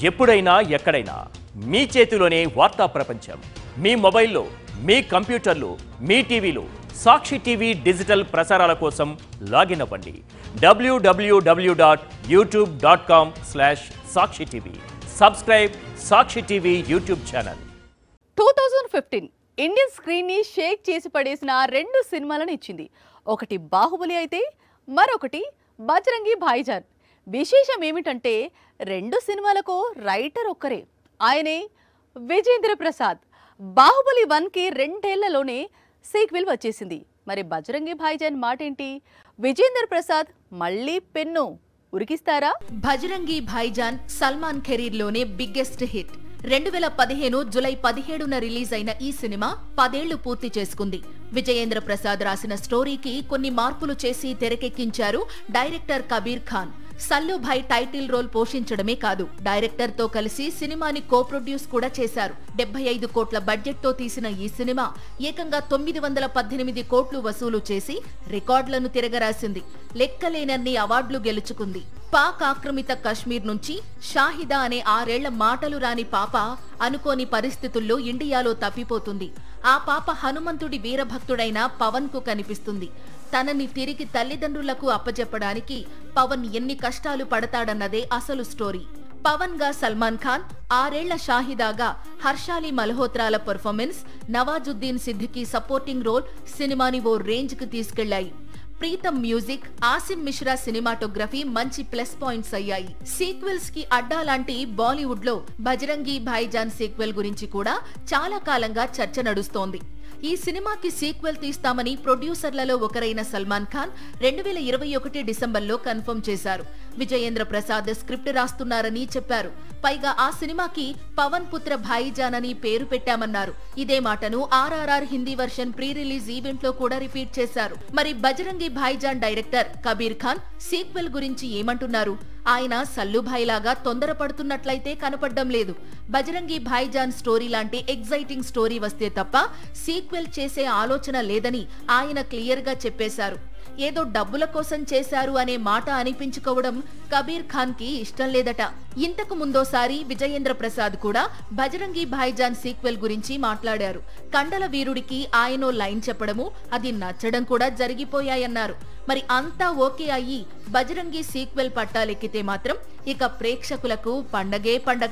ఎప్పుడైనా ఎక్కడైనా మీ చేతిలోనే వార్తా ప్రపంచం. మీ మొబైల్లో, మీ కంప్యూటర్లో, మీ టీవీలో సాక్షి టీవీ డిజిటల్ ప్రసారాల కోసం లాగిన్ అవ్వండి. www.youtube.com/సాక్షి TV. Subscribe Sakshi TV YouTube channel. 2015 Indian screen ని షేక్ చేసి పడేసిన రెండు సినిమాలను ఇచ్చింది. ఒకటి బాహుబలి అయితే మరొకటి బజరంగి భాయిజాన్. విశేషం ఏమిటంటే రెండు సినిమాలకు రైటర్ ఒక్కరే, ఆయనే విజేంద్ర ప్రసాద్. బాహుబలి 1కి 2 ఏళ్లలోనే సీక్వెల్ వచ్చేసింది. మరి బజరంగి భాయిజాన్ మాటేంటి? విజేంద్ర ప్రసాద్ మళ్ళీ పెన్ను ఉరికిస్తారా? బజరంగి భాయిజాన్ సల్మాన్ కెరీర్ లోనే బిగ్గెస్ట్ హిట్. 2015 జూలై 17న రిలీజ్ అయిన ఈ సినిమా 10 ఏళ్లు పూర్తి చేసుకుంది. విజయేంద్ర ప్రసాద్ రాసిన స్టోరీకి కొన్ని మార్పులు చేసి తెరకెక్కించారు డైరెక్టర్ కబీర్ ఖాన్. సల్లు భాయ్ టైటిల్ రోల్ పోషించడమే కాదు, డైరెక్టర్ తో కలిసి సినిమాని కో-ప్రొడ్యూస్ కూడా చేశారు. 75 కోట్ల బడ్జెట్ తో తీసిన ఈ సినిమా ఏకంగా 918 కోట్లు వసూలు చేసి రికార్డులను తిరగరాసింది. లెక్కలేనన్ని అవార్డులు గెలుచుకుంది. పాక్ ఆక్రమిత కశ్మీర్ నుంచి షాహిదా అనే 6 ఏళ్ల మాటలు రాని పాప అనుకోని పరిస్థితుల్లో ఇండియాలో తప్పిపోతుంది. ఆ పాప హనుమంతుడి వీరభక్తుడైన పవన్ కు కనిపిస్తుంది. తనని తిరిగి తల్లిదండ్రులకు అప్పజెప్పడానికి పవన్ ఎన్ని కష్టాలు పడతాడన్నదే అసలు స్టోరీ. పవన్ గా సల్మాన్ ఖాన్, 6 ఏళ్ల షాహిదాగా హర్షాలి మల్హోత్రాల performance, Nawazuddin Siddiqui supporting role సినిమాని ఓ రేంజ్ కు తీసుకెళ్లాయి. ప్రీతం మ్యూజిక్, ఆసిం మిశ్రా సినిమాటోగ్రఫీ మంచి ప్లస్ పాయింట్స్ అయ్యాయి. సీక్వెల్స్ కి అడ్డా లాంటి బాలీవుడ్ లో బజరంగి భాయిజాన్ సీక్వెల్ గురించి కూడా చాలా కాలంగా చర్చ నడుస్తోంది. ఈ సినిమాకి సీక్వెల్ తీస్తామని ప్రొడ్యూసర్లలో ఒకరైన సల్మాన్ ఖాన్ 2021 డిసెంబర్లో కన్ఫర్మ్ చేశారు. విజయేంద్ర ప్రసాద్ స్క్రిప్ట్ రాస్తున్నారని చెప్పారు. పైగా ఆ సినిమాకి పవన్ పుత్ర భాయిజాన్ అని పేరు పెట్టామన్నారు. ఇదే మాటను RRR Hindi version pre release event లో కూడా రిపీట్ చేశారు. మరి బజరంగి భాయిజాన్ డైరెక్టర్ కబీర్ ఖాన్ సీక్వెల్ గురించి ఏమంటున్నారు? ఆయన సల్లుభాయ్ లాగా తొందరపడుతున్నట్లయితే కనపడ్డం లేదు. బజరంగి భాయిజాన్ స్టోరీ లాంటి ఎగ్జైటింగ్ స్టోరీ వస్తే తప్ప సీక్వెల్ చేసే ఆలోచన లేదని ఆయన క్లియర్ గా చెప్పేశారు. ఏదో డబ్బుల కోసం చేశారు అనే మాట అనిపించుకోవడం కబీర్ ఖాన్ కి ఇష్టం లేదట. ఇంతకు ముందోసారి విజయేంద్ర ప్రసాద్ కూడా బజరంగి భాయిజాన్ సీక్వెల్ గురించి మాట్లాడారు. కండల వీరుడికి ఆయనో లైన్ చెప్పడము, అది నచ్చడం కూడా జరిగిపోయాయన్నారు. మరి అంతా ఓకే అయ్యి బజరంగి సీక్వెల్ పట్టాలెక్కితే మాత్రం ఇక ప్రేక్షకులకు పండగే పండగ.